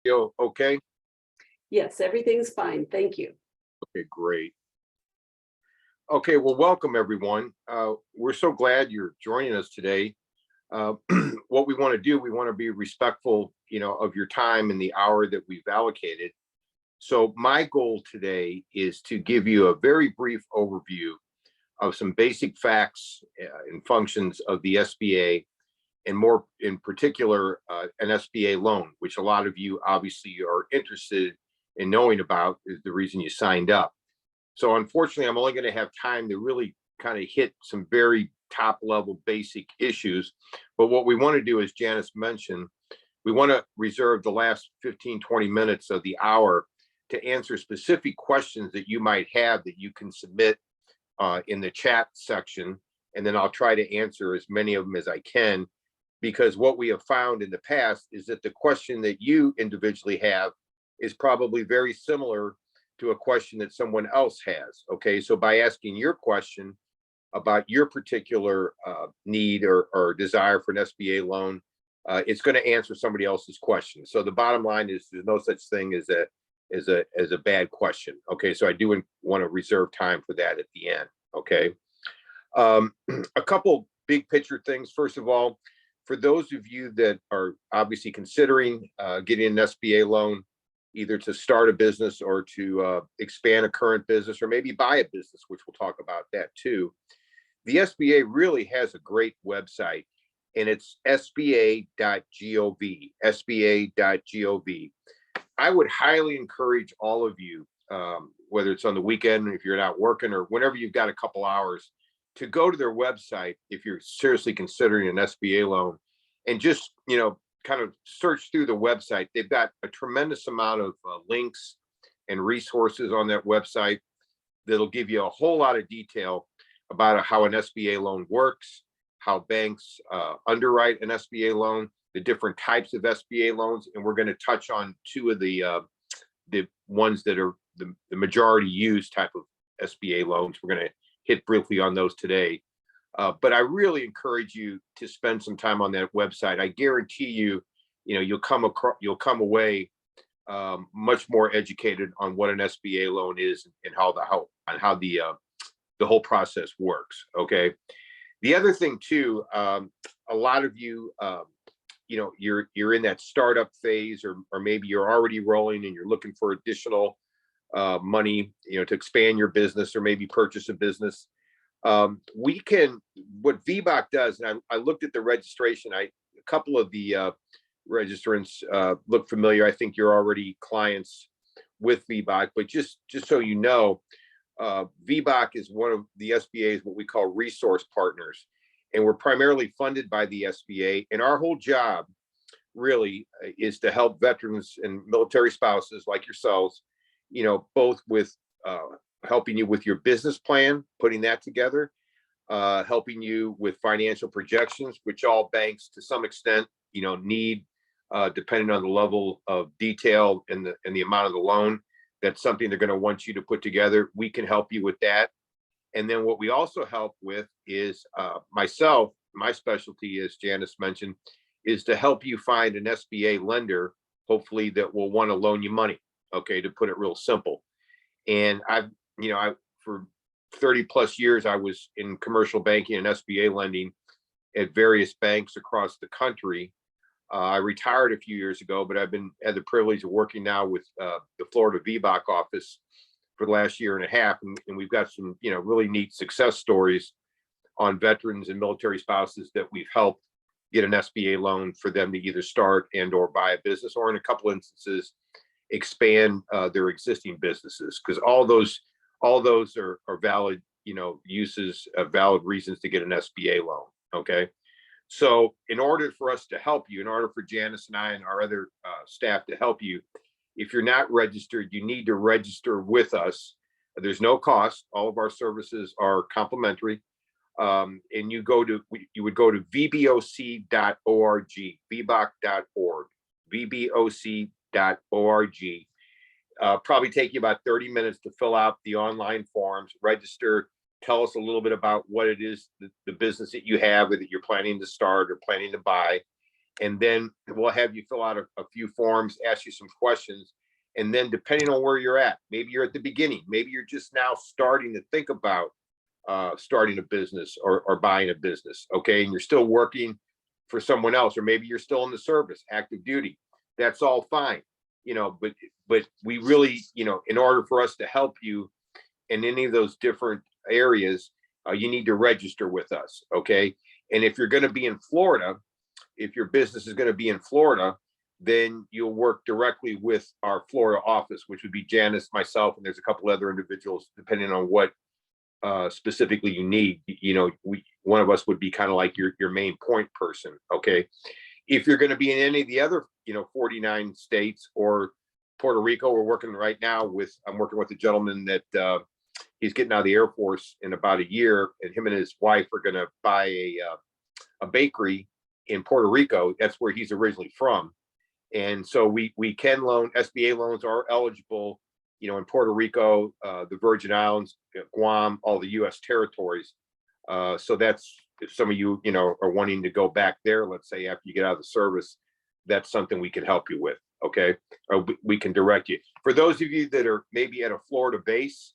You okay? Yes, everything's fine. Thank you. Okay, great. Okay, well, welcome everyone. We're so glad you're joining us today. What we want to do, we want to be respectful, of your time and the hour that we've allocated. So my goal today is to give you a very brief overview of some basic facts and functions of the SBA, and more in particular, an SBA loan, which a lot of you obviously are interested in knowing about, is the reason you signed up. So unfortunately, I'm only going to have time to really kind of hit some very top level basic issues. But what we want to do, as Janice mentioned, we want to reserve the last 15-20 minutes of the hour to answer specific questions that you might have that you can submit in the chat section. And then I'll try to answer as many of them as I can, because what we have found in the past is that the question that you individually have is probably very similar to a question that someone else has. Okay, so by asking your question about your particular need or desire for an SBA loan, it's going to answer somebody else's question. So the bottom line is there's no such thing as a bad question. Okay, so I do want to reserve time for that at the end. Okay, a couple big picture things. First of all, for those of you that are obviously considering getting an SBA loan, either to start a business or to expand a current business, or maybe buy a business, which we'll talk about that too. The SBA really has a great website, and it's sba.gov, sba.gov. I would highly encourage all of you, whether it's on the weekend, if you're not working, or whenever you've got a couple hours, to go to their website if you're seriously considering an SBA loan, and just, kind of search through the website. They've got a tremendous amount of links and resources on that website that'll give you a whole lot of detail about how an SBA loan works, how banks underwrite an SBA loan, the different types of SBA loans, and we're going to touch on two of the ones that are the majority used type of SBA loans. We're going to hit briefly on those today. But I really encourage you to spend some time on that website. I guarantee you, you'll come away much more educated on what an SBA loan is and how the whole process works. Okay. The other thing too, a lot of you, you're in that startup phase, or maybe you're already rolling and you're looking for additional money, to expand your business or maybe purchase a business. What VBOC does, and I looked at the registration, a couple of the registrants look familiar. I think you're already clients with VBOC, but just so you know, VBOC is one of the SBA's what we call resource partners, and we're primarily funded by the SBA, and our whole job really is to help veterans and military spouses like yourselves, both with helping you with your business plan, putting that together, helping you with financial projections, which all banks to some extent, need, depending on the level of detail and the amount of the loan. That's something they're going to want you to put together. We can help you with that. And then what we also help with is myself, my specialty, as Janice mentioned, is to help you find an SBA lender, hopefully that will want to loan you money. Okay, to put it real simple. And for 30 plus years, I was in commercial banking and SBA lending at various banks across the country. I retired a few years ago, but I've had the privilege of working now with the Florida VBOC office for the last year and a half. And we've got some, really neat success stories on veterans and military spouses that we've helped get an SBA loan for them to either start and or buy a business, or in a couple instances, expand their existing businesses, because all those are valid, uses, valid reasons to get an SBA loan. Okay. So in order for us to help you, in order for Janice and I and our other staff to help you, if you're not registered, you need to register with us. There's no cost. All of our services are complimentary. And you would go to vboc.org, vboc.org, vboc.org. Probably take you about 30 minutes to fill out the online forms, register, tell us a little bit about what it is, the business that you have or that you're planning to start or planning to buy. And then we'll have you fill out a few forms, ask you some questions. And then depending on where you're at, maybe you're at the beginning, maybe you're just now starting to think about starting a business or buying a business. Okay. And you're still working for someone else, or maybe you're still in the service, active duty. That's all fine. But we really, in order for us to help you in any of those different areas, you need to register with us. Okay. And if you're going to be in Florida, if your business is going to be in Florida, then you'll work directly with our Florida office, which would be Janice, myself, and there's a couple other individuals, depending on what specifically you need. One of us would be kind of like your main point person. Okay. If you're going to be in any of the other, 49 states or Puerto Rico, I'm working with a gentleman that he's getting out of the Air Force in about a year, and him and his wife are going to buy a bakery in Puerto Rico. That's where he's originally from. And so we can loan. SBA loans are eligible, in Puerto Rico, the Virgin Islands, Guam, all the U.S. territories. So that's, if some of you, are wanting to go back there, let's say after you get out of the service, that's something we can help you with. Okay. Or we can direct you. For those of you that are maybe at a Florida base,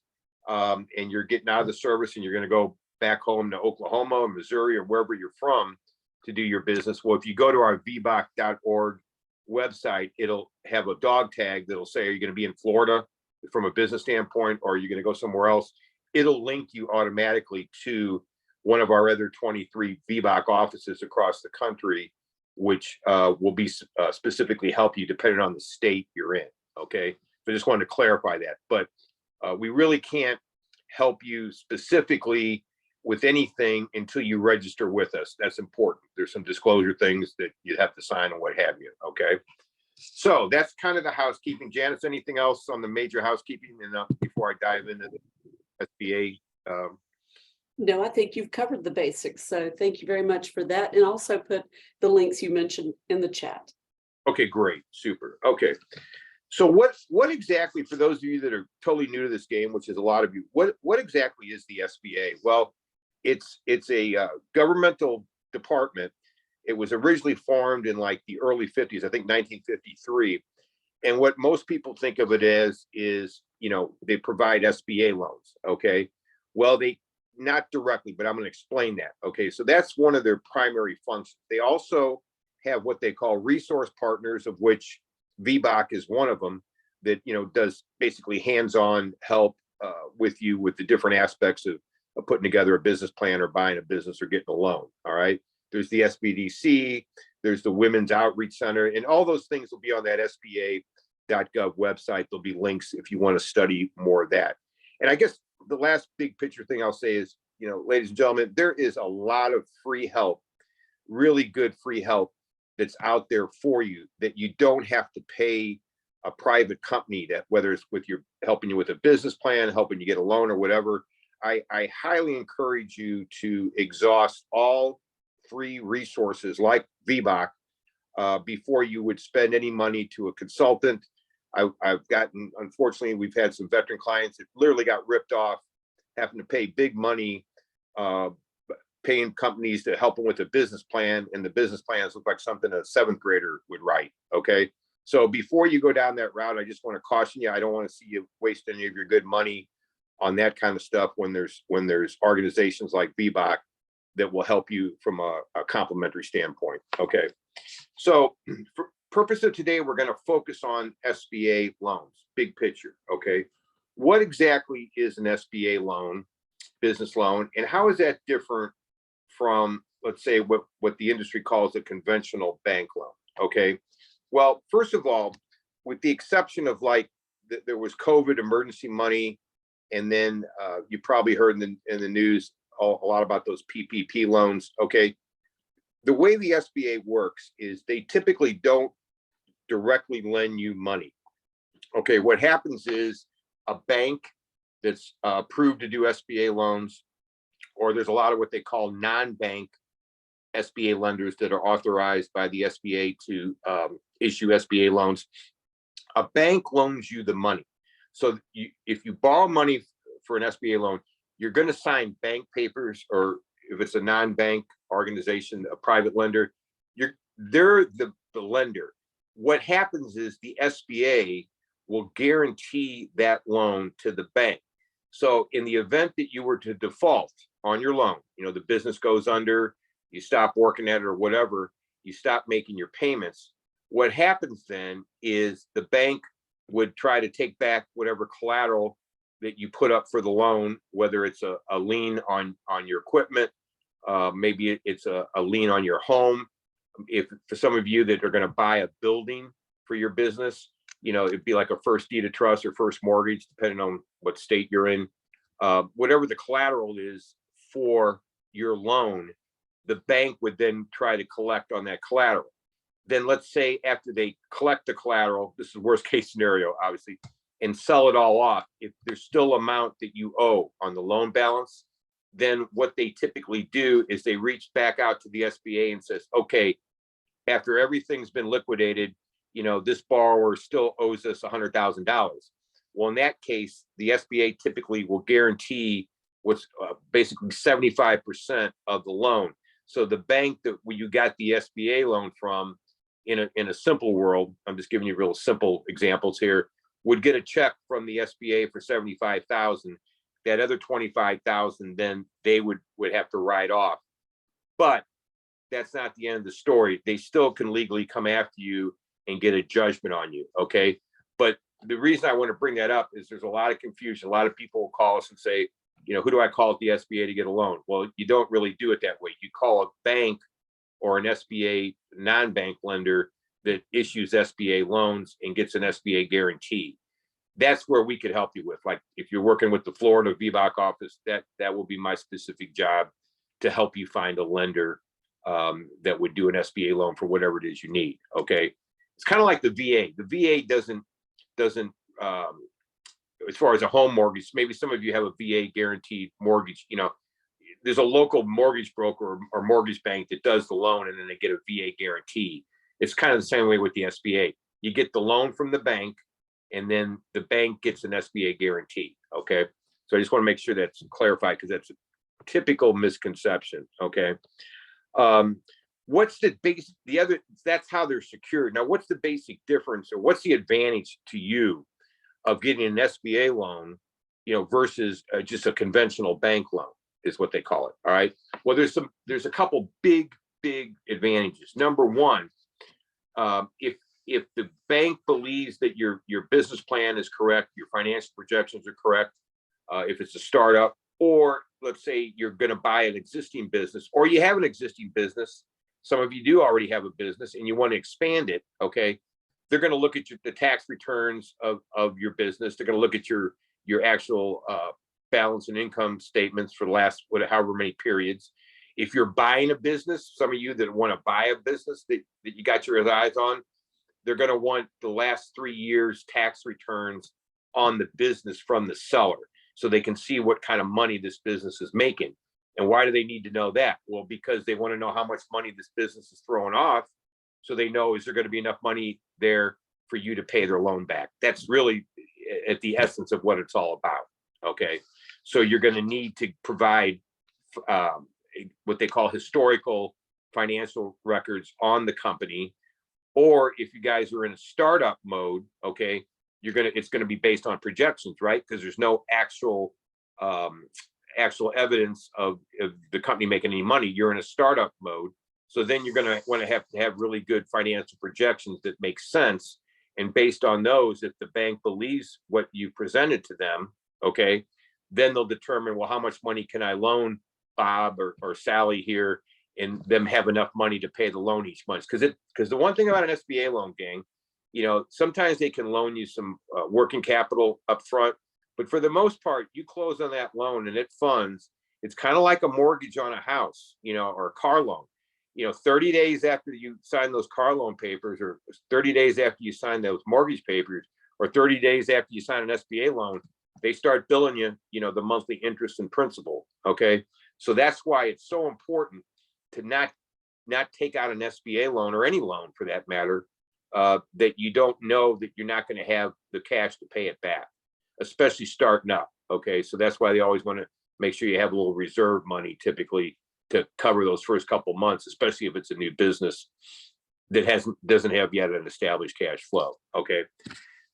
and you're getting out of the service and you're going to go back home to Oklahoma or Missouri or wherever you're from to do your business. Well, if you go to our VBOC.org website, it'll have a dog tag that'll say, are you going to be in Florida from a business standpoint, or are you going to go somewhere else? It'll link you automatically to one of our other 23 VBOC offices across the country, which will be specifically help you depending on the state you're in. Okay. So I just wanted to clarify that, but we really can't help you specifically with anything until you register with us. That's important. There's some disclosure things that you have to sign and what have you. Okay. So that's kind of the housekeeping. Janice, anything else on the major housekeeping before I dive into the SBA? No, I think you've covered the basics. So thank you very much for that. And also put the links you mentioned in the chat. Okay, great. Super. Okay. So what exactly, for those of you that are totally new to this game, which is a lot of you, what exactly is the SBA? Well, it's a governmental department. It was originally formed in like the early 50s, I think 1953. And what most people think of it as is, they provide SBA loans. Okay. Well, they not directly, but I'm going to explain that. Okay. So that's one of their primary functions. They also have what they call resource partners, of which VBOC is one of them, that, does basically hands-on help with you with the different aspects of putting together a business plan or buying a business or getting a loan. All right. There's the SBDC, there's the Women's Outreach Center, and all those things will be on that SBA.gov website. There'll be links if you want to study more of that. And I guess the last big picture thing I'll say is, ladies and gentlemen, there is a lot of free help, really good free help that's out there for you, that you don't have to pay a private company, that whether it's with your helping you with a business plan, helping you get a loan or whatever. I highly encourage you to exhaust all free resources like VBOC before you would spend any money to a consultant. I've gotten, unfortunately, we've had some veteran clients that literally got ripped off, having to pay big money, paying companies to help them with a business plan, and the business plans look like something a seventh grader would write. Okay. So before you go down that route, I just want to caution you. I don't want to see you waste any of your good money on that kind of stuff when there's organizations like VBOC that will help you from a complementary standpoint. Okay. So for purpose of today, we're going to focus on SBA loans, big picture. Okay. What exactly is an SBA loan, business loan, and how is that different from, let's say, what the industry calls a conventional bank loan? Okay. Well, first of all, with the exception of there was COVID emergency money, and then you probably heard in the news a lot about those PPP loans. Okay. The way the SBA works is they typically don't directly lend you money. Okay. What happens is a bank that's approved to do SBA loans, or there's a lot of what they call non-bank SBA lenders that are authorized by the SBA to issue SBA loans. A bank loans you the money. So if you borrow money for an SBA loan, you're going to sign bank papers, or if it's a non-bank organization, a private lender, they're the lender. What happens is the SBA will guarantee that loan to the bank. So in the event that you were to default on your loan, the business goes under, you stop working at it or whatever, you stop making your payments. What happens then is the bank would try to take back whatever collateral that you put up for the loan, whether it's a lien on your equipment, maybe it's a lien on your home. If for some of you that are going to buy a building for your business, it'd be like a first deed of trust or first mortgage, depending on what state you're in. Whatever the collateral is for your loan, the bank would then try to collect on that collateral. Then let's say after they collect the collateral, this is worst case scenario, obviously, and sell it all off. If there's still amount that you owe on the loan balance, then what they typically do is they reach back out to the SBA and says, okay, after everything's been liquidated, this borrower still owes us $100,000. Well, in that case, the SBA typically will guarantee what's basically 75% of the loan. So the bank that you got the SBA loan from, in a simple world, I'm just giving you real simple examples here, would get a check from the SBA for $75,000. That other $25,000, then they would have to write off. But that's not the end of the story. They still can legally come after you and get a judgment on you. Okay. But the reason I want to bring that up is there's a lot of confusion. A lot of people will call us and say, who do I call at the SBA to get a loan? Well, you don't really do it that way. You call a bank or an SBA non-bank lender that issues SBA loans and gets an SBA guarantee. That's where we could help you with. Like if you're working with the Florida VBOC office, that will be my specific job to help you find a lender that would do an SBA loan for whatever it is you need. Okay. It's kind of like the VA. The VA doesn't as far as a home mortgage, maybe some of you have a VA guaranteed mortgage, there's a local mortgage broker or mortgage bank that does the loan and then they get a VA guarantee. It's kind of the same way with the SBA. You get the loan from the bank and then the bank gets an SBA guarantee. Okay. So I just want to make sure that's clarified because that's a typical misconception. Okay. What's the base? That's how they're secured. Now, what's the basic difference or what's the advantage to you of getting an SBA loan, versus just a conventional bank loan is what they call it. All right. Well, there's a couple big advantages. Number one, if the bank believes that your business plan is correct, your financial projections are correct, if it's a startup, or let's say you're going to buy an existing business, or you have an existing business, some of you do already have a business and you want to expand it, okay, they're going to look at the tax returns of your business. They're going to look at your actual balance and income statements for the last however many periods. If you're buying a business, some of you that want to buy a business that you got your eyes on, they're going to want the last 3 years tax returns on the business from the seller so they can see what kind of money this business is making. And why do they need to know that? Well, because they want to know how much money this business is throwing off so they know, is there going to be enough money there for you to pay their loan back? That's really at the essence of what it's all about. Okay. So you're going to need to provide what they call historical financial records on the company. Or if you guys are in a startup mode, okay, it's going to be based on projections, right? Because there's no actual evidence of the company making any money. You're in a startup mode. So then you're going to want to have really good financial projections that make sense. And based on those, if the bank believes what you presented to them, okay, then they'll determine, well, how much money can I loan Bob or Sally here, and them have enough money to pay the loan each month. Because the one thing about an SBA loan, gang, sometimes they can loan you some working capital up front, but for the most part, you close on that loan and it funds. It's kind of like a mortgage on a house, or a car loan. 30 days after you sign those car loan papers, or 30 days after you sign those mortgage papers, or 30 days after you sign an SBA loan, they start billing you, the monthly interest and principal. Okay. So that's why it's so important to not take out an SBA loan, or any loan for that matter, that you don't know that you're not going to have the cash to pay it back, especially starting up. Okay. So that's why they always want to make sure you have a little reserve money typically to cover those first couple months, especially if it's a new business. that doesn't have yet an established cash flow. Okay.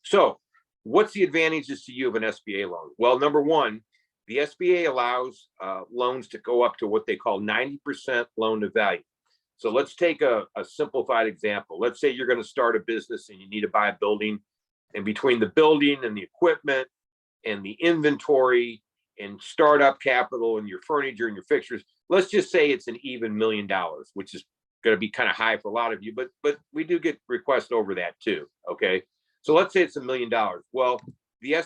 So what's the advantages to you of an SBA loan? Well, number one, the SBA allows loans to go up to what they call 90% loan to value. So let's take a simplified example. Let's say you're going to start a business and you need to buy a building, and between the building and the equipment and the inventory and startup capital and your furniture and your fixtures, let's just say it's an even $1 million, which is going to be kind of high for a lot of you, but we do get requests over that too. Okay. So let's say it's $1 million. Well, the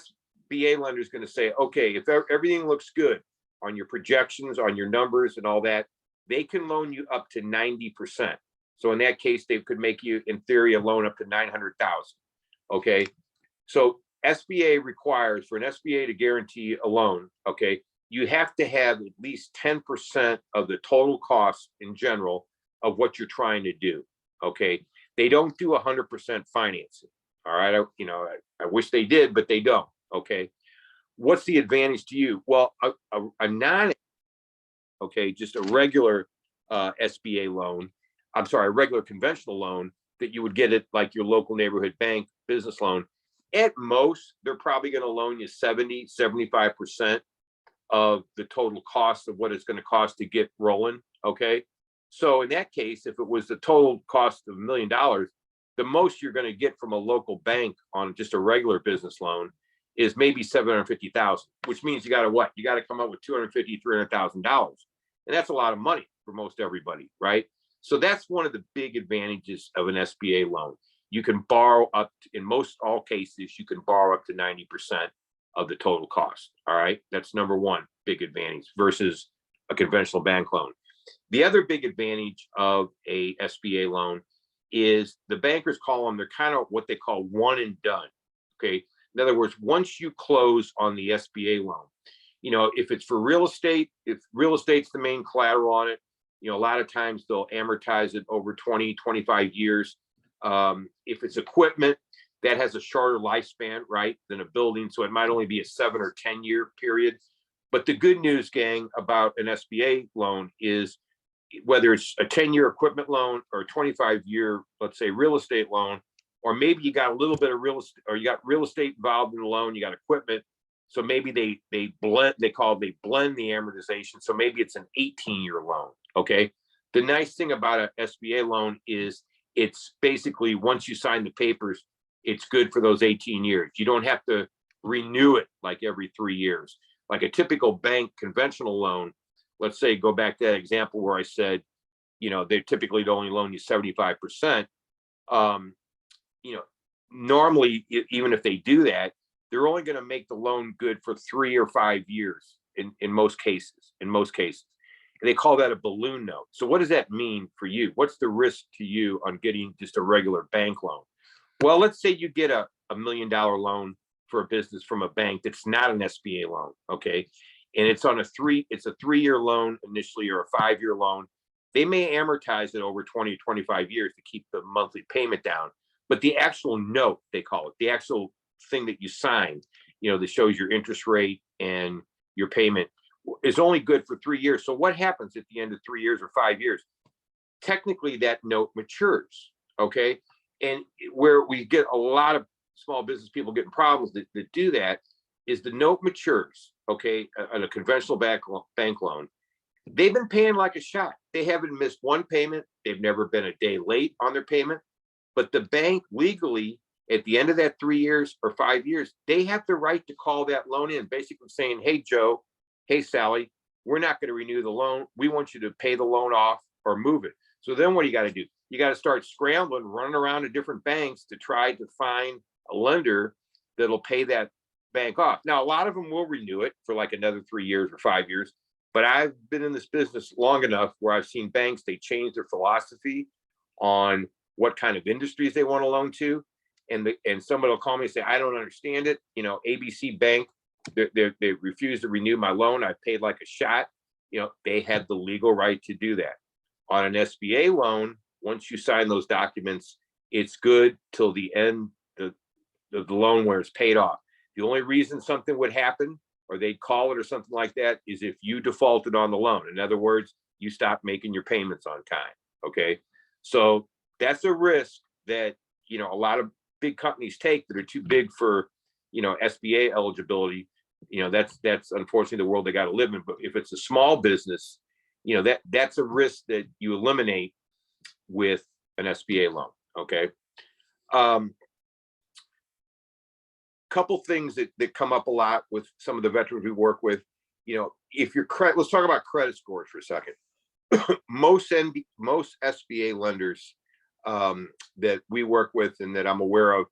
SBA lender is going to say, okay, if everything looks good on your projections, on your numbers and all that, they can loan you up to 90%. So in that case, they could make you, in theory, a loan up to $900,000. Okay. So SBA requires, for an SBA to guarantee a loan, okay, you have to have at least 10% of the total cost in general of what you're trying to do. Okay. They don't do 100% financing. All right. I wish they did, but they don't. Okay. What's the advantage to you? Well, a non, okay, just a regular SBA loan, I'm sorry, a regular conventional loan that you would get at like your local neighborhood bank business loan, at most, they're probably going to loan you 75% of the total cost of what it's going to cost to get rolling. Okay. So in that case, if it was the total cost of $1 million, the most you're going to get from a local bank on just a regular business loan is maybe $750,000, which means you got to what? You got to come up with $250,000, $300,000. And that's a lot of money for most everybody, right? So that's one of the big advantages of an SBA loan. You can borrow up to, in most all cases, you can borrow up to 90% of the total cost. All right. That's number one big advantage versus a conventional bank loan. The other big advantage of a SBA loan is the bankers call them, they're kind of what they call one and done. Okay. In other words, once you close on the SBA loan, if it's for real estate, if real estate's the main collateral on it, a lot of times they'll amortize it over 20, 25 years. If it's equipment, that has a shorter lifespan, right, than a building. So it might only be a 7 or 10 year period. But the good news, gang, about an SBA loan is whether it's a 10-year equipment loan or a 25-year, let's say, real estate loan, or maybe you got a little bit of real estate, or you got real estate involved in the loan, you got equipment. So maybe they blend the amortization. So maybe it's an 18-year loan. Okay. The nice thing about an SBA loan is it's basically, once you sign the papers, it's good for those 18 years. You don't have to renew it like every 3 years. Like a typical bank conventional loan, let's say, go back to that example where I said, they typically only loan you 75%. Normally, even if they do that, they're only going to make the loan good for 3 or 5 years in most cases. And they call that a balloon note. So what does that mean for you? What's the risk to you on getting just a regular bank loan? Well, let's say you get a $1 million loan for a business from a bank that's not an SBA loan. Okay. And it's a 3-year loan initially, or a 5-year loan. They may amortize it over 20 or 25 years to keep the monthly payment down. But the actual note, they call it, the actual thing that you signed, that shows your interest rate and your payment, is only good for 3 years. So what happens at the end of 3 years or 5 years? Technically, that note matures. Okay. And where we get a lot of small business people getting problems that do that is the note matures. Okay. On a conventional bank loan, they've been paying like a shot. They haven't missed one payment. They've never been a day late on their payment. But the bank legally, at the end of that 3 years or 5 years, they have the right to call that loan in, basically saying, hey, Joe, hey, Sally, we're not going to renew the loan. We want you to pay the loan off or move it. So then what do you got to do? You got to start scrambling, running around to different banks to try to find a lender that'll pay that bank off. Now, a lot of them will renew it for like another 3 years or 5 years. But I've been in this business long enough where I've seen banks, they change their philosophy on what kind of industries they want to loan to. And somebody will call me and say, I don't understand it. ABC Bank, they refuse to renew my loan. I paid like a shot. They have the legal right to do that. On an SBA loan, once you sign those documents, it's good till the end of the loan where it's paid off. The only reason something would happen, or they'd call it or something like that, is if you defaulted on the loan. In other words, you stopped making your payments on time. Okay. So That's a risk that, you know, a lot of big companies take that are too big for, you know, SBA eligibility. You know, that's unfortunately the world they got to live in. But if it's a small business, you know, that's a risk that you eliminate with an SBA loan. Okay. Couple things that come up a lot with some of the veterans we work with. You know, if your credit, let's talk about credit scores for a second. most SBA lenders that we work with and that I'm aware of,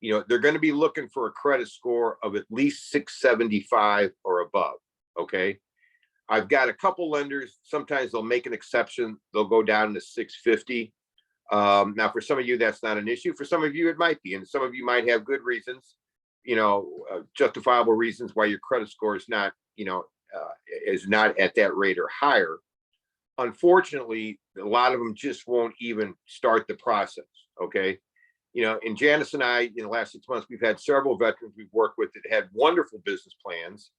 you know, they're going to be looking for a credit score of at least 675 or above. Okay. I've got a couple lenders, sometimes they'll make an exception. They'll go down to 650. Now, for some of you, that's not an issue. For some of you, it might be. And some of you might have good reasons, you know, justifiable reasons why your credit score is not, you know, is not at that rate or higher. Unfortunately, a lot of them just won't even start the process. Okay. You know, and Janice and I, in the last 6 months, we've had several veterans we've worked with that had wonderful business plans,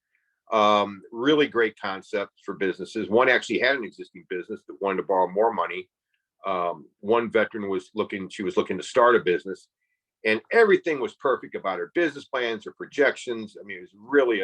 really great concepts for businesses. One actually had an existing business that wanted to borrow more money. One veteran was looking to start a business, and everything was perfect about her business plans, her projections. I mean, it was really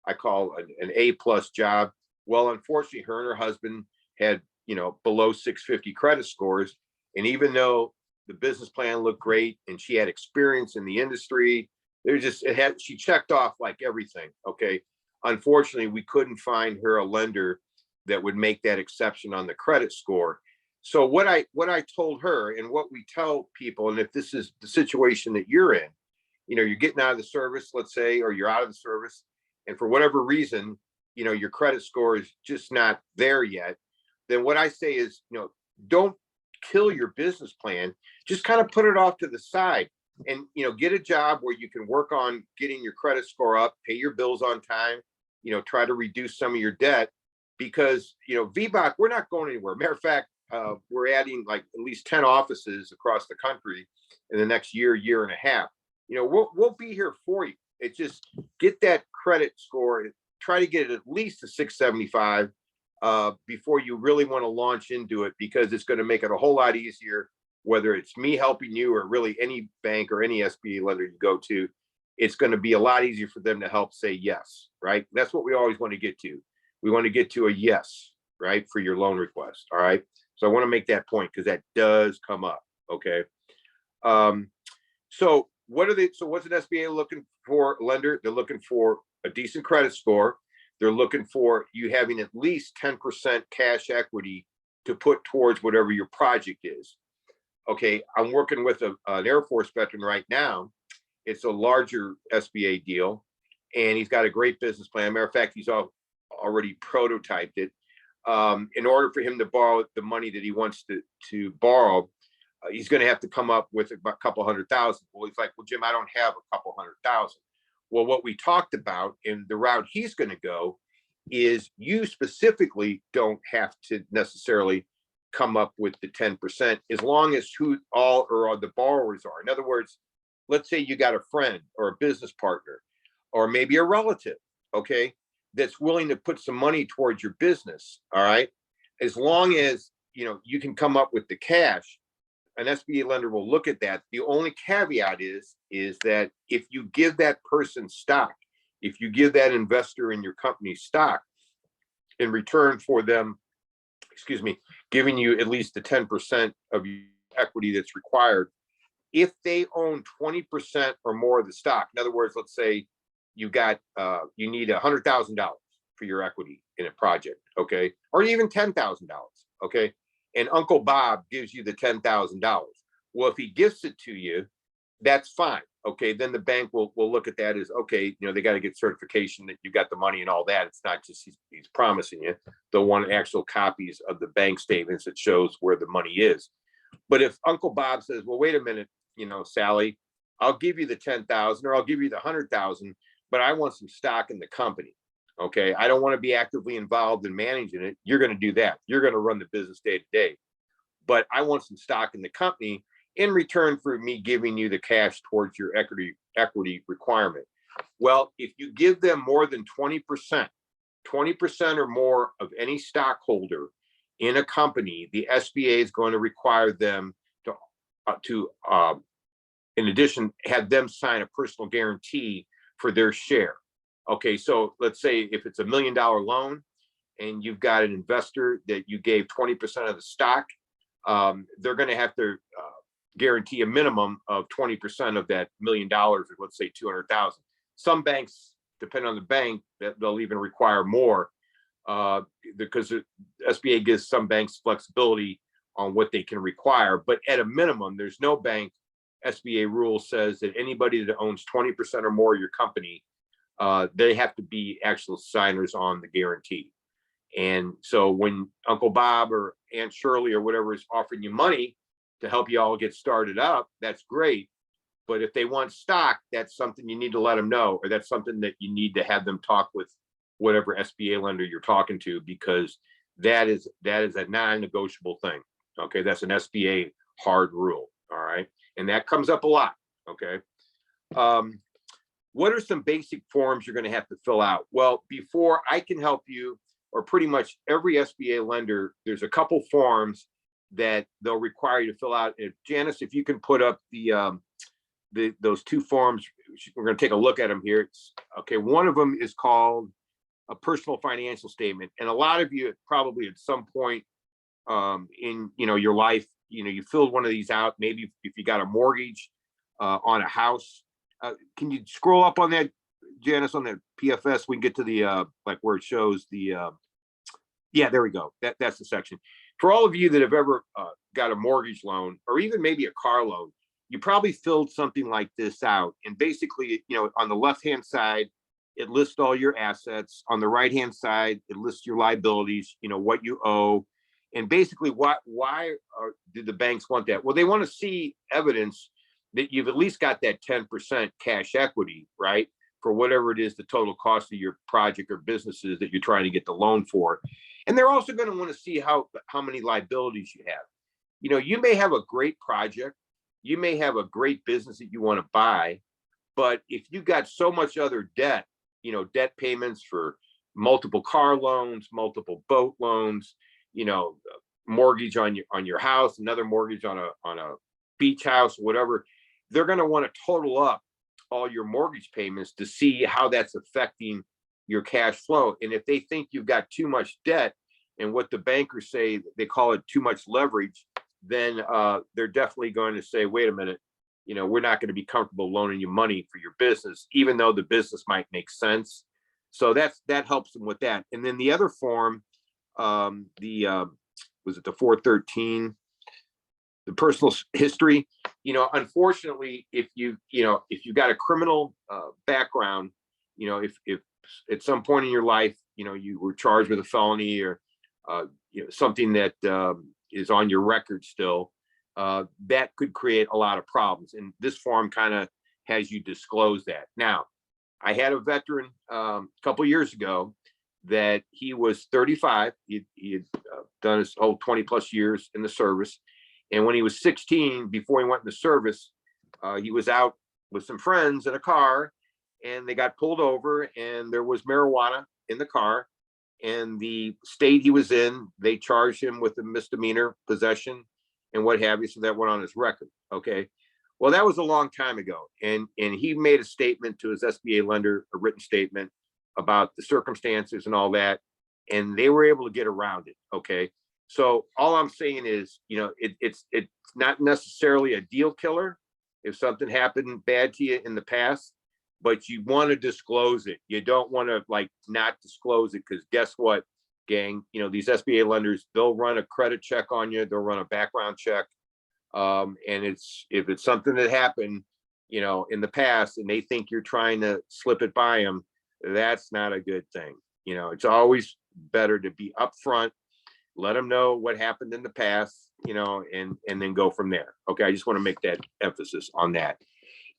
I call an A+ job. Well, unfortunately, her and her husband had, you know, below 650 credit scores. And even though the business plan looked great and she had experience in the industry, she checked off like everything. Okay. Unfortunately, we couldn't find her a lender that would make that exception on the credit score. So what I told her, and what we tell people, and if this is the situation that you're in, you know, you're getting out of the service, let's say, or you're out of the service, and for whatever reason, you know, your credit score is just not there yet, then what I say is, you know, don't kill your business plan. Just kind of put it off to the side and, you know, get a job where you can work on getting your credit score up, pay your bills on time, you know, try to reduce some of your debt, because, you know, VBOC, we're not going anywhere. Matter of fact, we're adding like at least 10 offices across the country in the next year and a half. You know, we'll be here for you. It's just get that credit score, try to get it at least a 675 before you really want to launch into it, because it's going to make it a whole lot easier, whether it's me helping you or really any bank or any SBA lender you go to. It's going to be a lot easier for them to help say yes, right? That's what we always want to get to. We want to get to a yes, right, for your loan request. All right. So I want to make that point because that does come up. Okay. So what's an SBA looking for, lender? They're looking for a decent credit score. They're looking for you having at least 10% cash equity to put towards whatever your project is. Okay, I'm working with an Air Force veteran right now. It's a larger SBA deal, and he's got a great business plan. Matter of fact, he's already prototyped it. In order for him to borrow the money that he wants to borrow, he's going to have to come up with a couple $100,000. Well, he's like, well, Jim, I don't have a couple $100,000. Well, what we talked about in the route he's going to go is you specifically don't have to necessarily come up with the 10%, as long as who all or the borrowers are. In other words, let's say you got a friend or a business partner, or maybe a relative, okay, that's willing to put some money towards your business. All right. As long as, you know, you can come up with the cash, an SBA lender will look at that. The only caveat is that if you give that person stock, if you give that investor in your company stock in return for them, giving you at least the 10% of your equity that's required, if they own 20% or more of the stock, in other words, let's say you need $100,000 for your equity in a project, okay, or even $10,000, okay, and Uncle Bob gives you the $10,000. Well, if he gifts it to you, that's fine. Okay, then the bank will look at that as, okay, you know, they got to get certification that you got the money and all that. It's not just he's promising you. They'll want actual copies of the bank statements that shows where the money is. But if Uncle Bob says, well, wait a minute, you know, Sally, I'll give you the 10,000 or I'll give you the 100,000, but I want some stock in the company. Okay, I don't want to be actively involved in managing it. You're going to do that. You're going to run the business day to day. But I want some stock in the company in return for me giving you the cash towards your equity requirement. Well, if you give them more than 20% or more of any stockholder in a company, the SBA is going to require them to in addition, have them sign a personal guarantee for their share. Okay, so let's say if it's $1 million loan and you've got an investor that you gave 20% of the stock, they're going to have to guarantee a minimum of 20% of that $1 million, or let's say 200,000. Some banks, depending on the bank, that they'll even require more because the SBA gives some banks flexibility on what they can require. But at a minimum, there's no bank SBA rule says that anybody that owns 20% or more of your company, they have to be actual signers on the guarantee. And so when Uncle Bob or Aunt Shirley or whatever is offering you money to help you all get started up, that's great. But if they want stock, that's something you need to let them know, or that's something that you need to have them talk with whatever SBA lender you're talking to, because that is a non-negotiable thing. Okay, that's an SBA hard rule. All right, and that comes up a lot. Okay, what are some basic forms you're going to have to fill out? Well, before I can help you, or pretty much every SBA lender, there's a couple forms that they'll require you to fill out. If Janice, if you can put up those two forms, we're going to take a look at them here. Okay, one of them is called a personal financial statement, and a lot of you probably at some point in your life, you filled one of these out. Maybe if you got a mortgage on a house. Can you scroll up on that, Janice, on the PFS? We can get to the like where it shows the yeah, there we go. That's the section. For all of you that have ever got a mortgage loan, or even maybe a car loan, you probably filled something like this out. And basically, on the left-hand side, it lists all your assets. On the right-hand side, it lists your liabilities, what you owe. And basically, why do the banks want that? Well, they want to see evidence that you've at least got that 10% cash equity, right? For whatever it is, the total cost of your project or businesses that you're trying to get the loan for. And they're also going to want to see how many liabilities you have. You may have a great project. You may have a great business that you want to buy. But if you've got so much other debt, debt payments for multiple car loans, multiple boat loans, mortgage on your house, another mortgage on a beach house, whatever, they're going to want to total up all your mortgage payments to see how that's affecting your cash flow. And if they think you've got too much debt, and what the bankers say, they call it too much leverage, then they're definitely going to say, wait a minute, we're not going to be comfortable loaning you money for your business, even though the business might make sense. So that helps them with that. And then the other form, was it the 413? The personal history. Unfortunately, if you got a criminal background, if at some point in your life, you were charged with a felony or something that is on your record still, that could create a lot of problems. And this form kind of has you disclose that. Now, I had a veteran a couple years ago that he was 35. He had done his whole 20 plus years in the service. And when he was 16, before he went into service, he was out with some friends in a car, and they got pulled over, and there was marijuana in the car. And the state he was in, they charged him with a misdemeanor possession and what have you. So that went on his record. Okay. Well, that was a long time ago. And he made a statement to his SBA lender, a written statement about the circumstances and all that. And they were able to get around it. Okay. So all I'm saying is, it's not necessarily a deal killer if something happened bad to you in the past, but you want to disclose it. You don't want to not disclose it, because guess what, gang? These SBA lenders, they'll run a credit check on you. They'll run a background check. And if it's something that happened, in the past, and they think you're trying to slip it by them, that's not a good thing. It's always better to be upfront. Let them know what happened in the past, and then go from there. Okay, I just want to make that emphasis on that.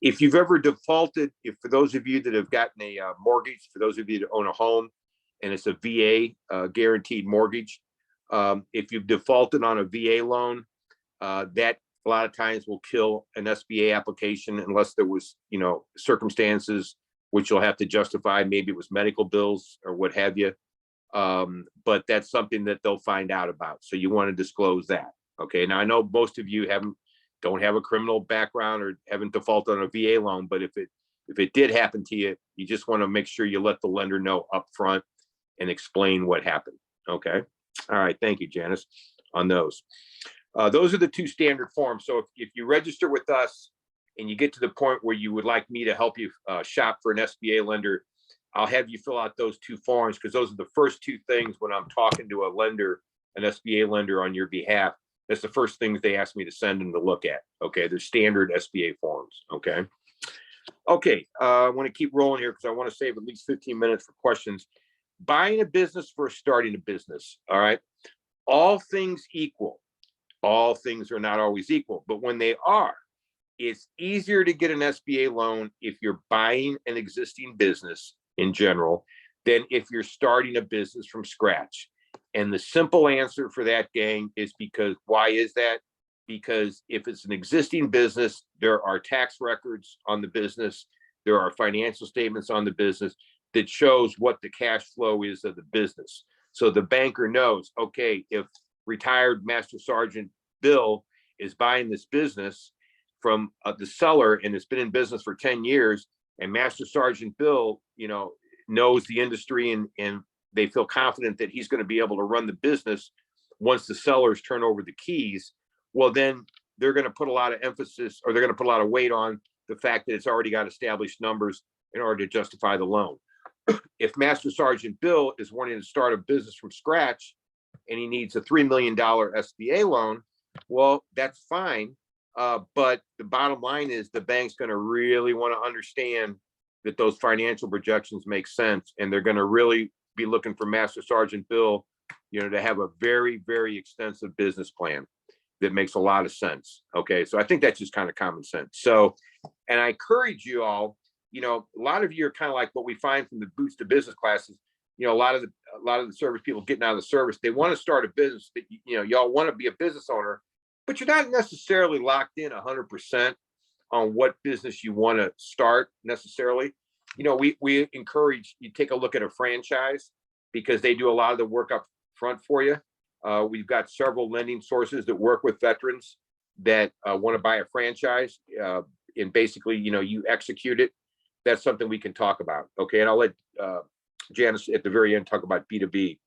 If you've ever defaulted, for those of you that have gotten a mortgage, for those of you that own a home, and it's a VA guaranteed mortgage, if you've defaulted on a VA loan, that a lot of times will kill an SBA application unless there was, circumstances which you'll have to justify. Maybe it was medical bills or what have you. But that's something that they'll find out about. So you want to disclose that. Okay. Now I know most of you haven't don't have a criminal background or haven't defaulted on a VA loan. But if it did happen to you, you just want to make sure you let the lender know up front and explain what happened. Okay. All right. Thank you, Janice, on those. Those are the two standard forms. So if you register with us and you get to the point where you would like me to help you shop for an SBA lender, I'll have you fill out those two forms, because those are the first two things when I'm talking to a lender, an SBA lender on your behalf. That's the first things they ask me to send them to look at. Okay. They're standard SBA forms. Okay. Okay. I want to keep rolling here because I want to save at least 15 minutes for questions. Buying a business versus starting a business. All right. All things equal. All things are not always equal, but when they are, it's easier to get an SBA loan if you're buying an existing business in general than if you're starting a business from scratch. And the simple answer for that, gang, is because why is that? Because if it's an existing business, there are tax records on the business, there are financial statements on the business that shows what the cash flow is of the business. So the banker knows, okay, if retired Master Sergeant Bill is buying this business from the seller and it's been in business for 10 years, and Master Sergeant Bill, knows the industry and they feel confident that he's going to be able to run the business once the sellers turn over the keys, well, then they're going to put a lot of emphasis, or they're going to put a lot of weight on the fact that it's already got established numbers in order to justify the loan. If Master Sergeant Bill is wanting to start a business from scratch and he needs a $3 million SBA loan, well, that's fine. But the bottom line is the bank's going to really want to understand that those financial projections make sense. And they're going to really be looking for Master Sergeant Bill, to have a very, very extensive business plan that makes a lot of sense. Okay. So I think that's just kind of common sense. So, and I encourage you all, a lot of you are kind of like what we find from the Boots to Business classes. A lot of the service people getting out of the service, they want to start a business that, y'all want to be a business owner, but you're not necessarily locked in 100% on what business you want to start necessarily. We encourage you take a look at a franchise because they do a lot of the work up front for you. We've got several lending sources that work with veterans that want to buy a franchise, and basically, you execute it. That's something we can talk about. Okay. And I'll let Janice at the very end talk about B2B.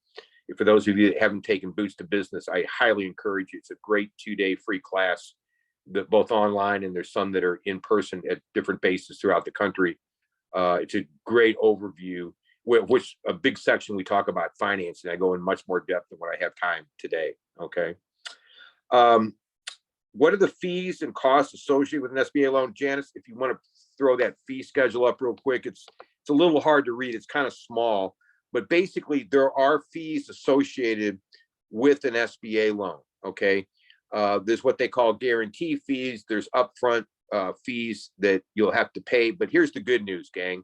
For those of you that haven't taken Boots to Business, I highly encourage you. It's a great 2-day free class, that both online and there's some that are in person at different bases throughout the country. It's a great overview, which a big section we talk about financing. I go in much more depth than what I have time today. Okay. What are the fees and costs associated with an SBA loan? Janice, if you want to throw that fee schedule up real quick, it's a little hard to read. It's kind of small, but basically there are fees associated with an SBA loan. Okay. There's what they call guarantee fees. There's upfront fees that you'll have to pay. But here's the good news, gang.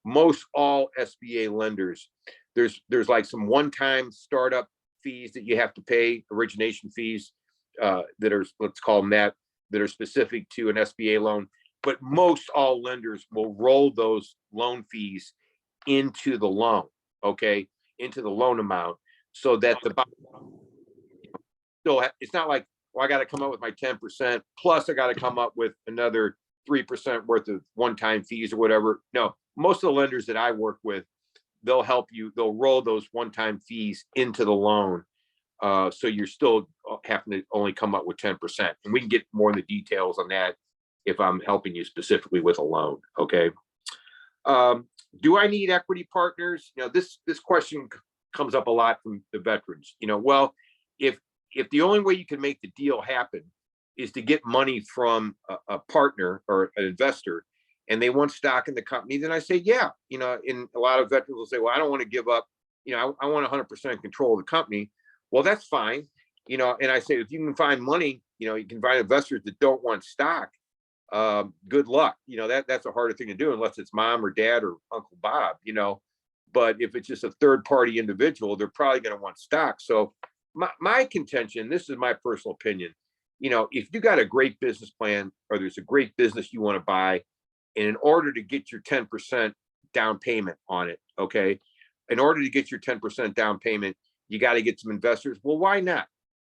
Most all SBA lenders, there's like some one-time startup fees that you have to pay, origination fees that are, let's call them that are specific to an SBA loan. But most all lenders will roll those loan fees into the loan, okay, into the loan amount, so that it's not like, well, I got to come up with my 10% plus I got to come up with another 3% worth of one-time fees or whatever. No, most of the lenders that I work with, they'll help you. They'll roll those one-time fees into the loan. So you're still having to only come up with 10%. And we can get more in the details on that if I'm helping you specifically with a loan. Okay. Do I need equity partners? This question comes up a lot from the veterans. Well, if the only way you can make the deal happen is to get money from a partner or an investor, and they want stock in the company, then I say, yeah. In a lot of veterans will say, well, I don't want to give up. I want 100% control of the company. Well, that's fine. And I say, if you can find money, you can find investors that don't want stock. Good luck. That's a harder thing to do unless it's mom or dad or Uncle Bob. But if it's just a third party individual, they're probably going to want stock. So my contention, this is my personal opinion, if you got a great business plan or there's a great business you want to buy, and in order to get your 10% down payment on it, okay, in order to get your 10% down payment, you got to get some investors. Well, why not?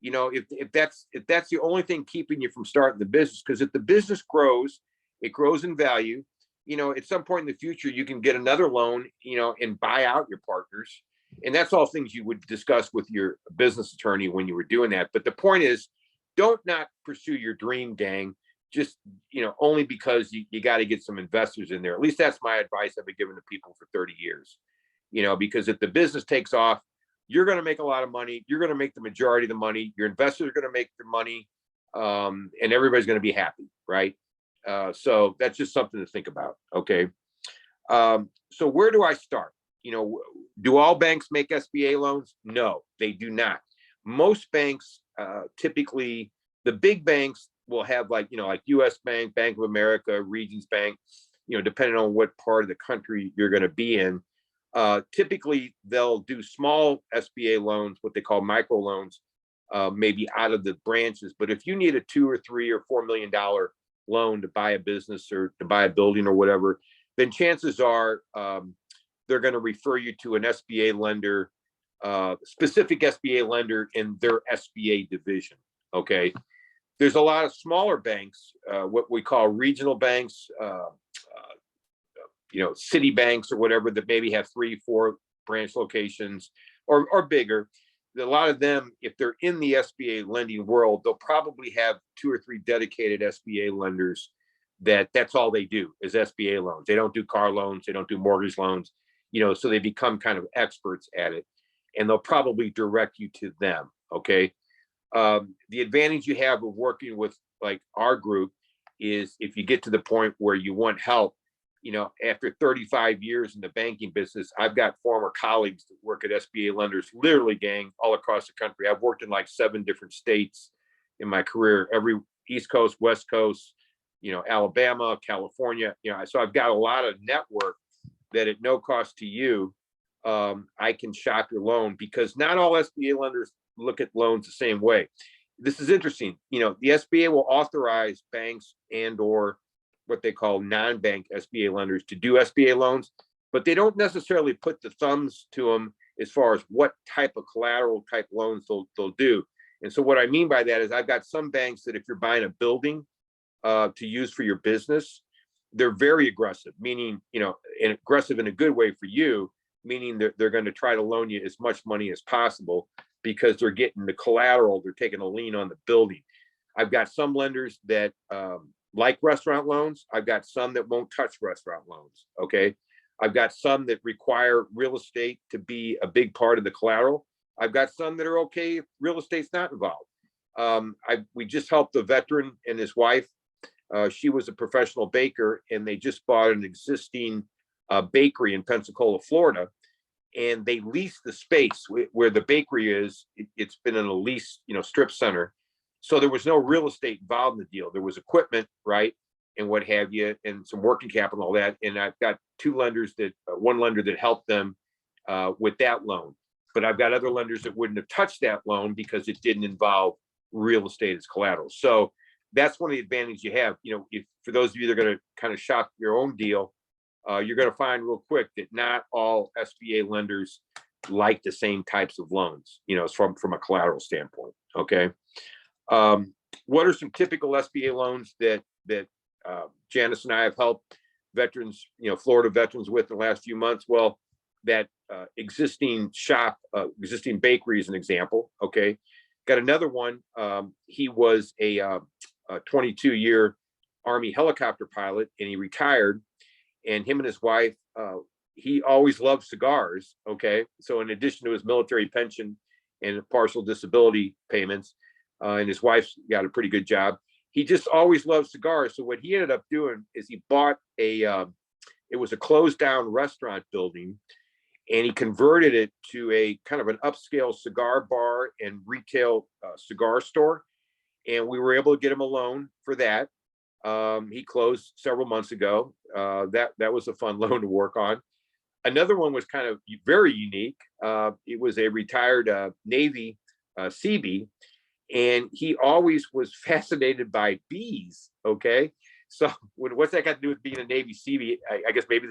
if that's the only thing keeping you from starting the business, because if the business grows, it grows in value. At some point in the future, you can get another loan, and buy out your partners. And that's all things you would discuss with your business attorney when you were doing that. But the point is, don't not pursue your dream, gang, just, only because you got to get some investors in there. At least that's my advice I've been giving to people for 30 years, because if the business takes off, you're going to make a lot of money. You're going to make the majority of the money. Your investors are going to make the money, and everybody's going to be happy, right? So that's just something to think about. Okay. So where do I start? Do all banks make SBA loans? No, they do not. Most banks, typically, the big banks will have like US Bank, Bank of America, Regions Bank, depending on what part of the country you're going to be in. Typically, they'll do small SBA loans, what they call micro loans, maybe out of the branches. But if you need a $2 or $3 or $4 million loan to buy a business or to buy a building or whatever, then chances are they're going to refer you to an SBA lender, specific SBA lender in their SBA division. Okay. There's a lot of smaller banks, what we call regional banks, city banks or whatever, that maybe have 3-4 branch locations or bigger. A lot of them, if they're in the SBA lending world, they'll probably have 2 or 3 dedicated SBA lenders that's all they do is SBA loans. They don't do car loans. They don't do mortgage loans, so they become kind of experts at it, and they'll probably direct you to them. Okay. The advantage you have of working with like our group is if you get to the point where you want help, after 35 years in the banking business, I've got former colleagues that work at SBA lenders, literally, gang, all across the country. I've worked in like 7 different states in my career, every East Coast, West Coast, Alabama, California, so I've got a lot of network that at no cost to you, I can shop your loan, because not all SBA lenders look at loans the same way. This is interesting. The SBA will authorize banks and or what they call non-bank SBA lenders to do SBA loans, but they don't necessarily put the thumbs to them as far as what type of collateral type loans they'll do. And so what I mean by that is I've got some banks that if you're buying a building to use for your business, they're very aggressive, meaning, and aggressive in a good way for you, meaning they're going to try to loan you as much money as possible because they're getting the collateral, they're taking a lien on the building. I've got some lenders that like restaurant loans. I've got some that won't touch restaurant loans. Okay. I've got some that require real estate to be a big part of the collateral. I've got some that are okay if real estate's not involved. We just helped a veteran and his wife. She was a professional baker, and they just bought an existing bakery in Pensacola, Florida, and they leased the space where the bakery is. It's been in a lease, strip center. So there was no real estate involved in the deal. There was equipment, right, and what have you, and some working capital and all that. And I've got 2 lenders one lender that helped them with that loan. But I've got other lenders that wouldn't have touched that loan because it didn't involve real estate as collateral. So that's one of the advantages you have. If for those of you that are going to kind of shop your own deal, you're going to find real quick that not all SBA lenders like the same types of loans, from a collateral standpoint. Okay. What are some typical SBA loans that Janice and I have helped veterans, Florida veterans with in the last few months? Well, that existing bakery is an example. Okay. Got another one. He was a 22-year Army helicopter pilot, and he retired. And him and his wife, he always loved cigars. Okay. So in addition to his military pension and partial disability payments, and his wife's got a pretty good job, he just always loved cigars. So what he ended up doing is he bought it was a closed down restaurant building, and he converted it to a kind of an upscale cigar bar and retail cigar store. And we were able to get him a loan for that. He closed several months ago. That was a fun loan to work on. Another one was kind of very unique. It was a retired Navy Seabee, and he always was fascinated by bees. Okay, so what's that got to do with being a Navy Seabee? I guess maybe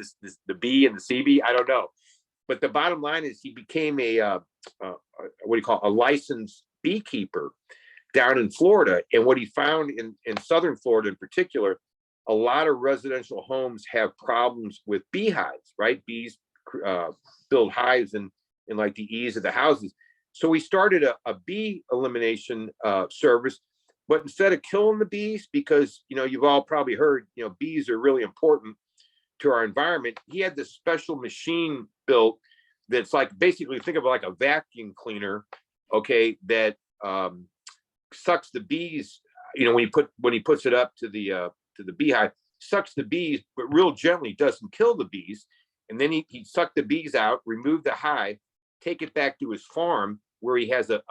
the bee and the Seabee. I don't know. But the bottom line is he became a what do you call a licensed beekeeper down in Florida. And what he found in Southern Florida in particular, a lot of residential homes have problems with beehives, right? Bees build hives in like the eaves of the houses. So we started a bee elimination service, but instead of killing the bees, because, you know, you've all probably heard, you know, bees are really important to our environment. He had this special machine built that's like, basically think of it like a vacuum cleaner, okay, that sucks the bees, you know, when he puts it up to the beehive, sucks the bees, but real gently, doesn't kill the bees. And then he sucked the bees out, remove the hive, take it back to his farm where he has a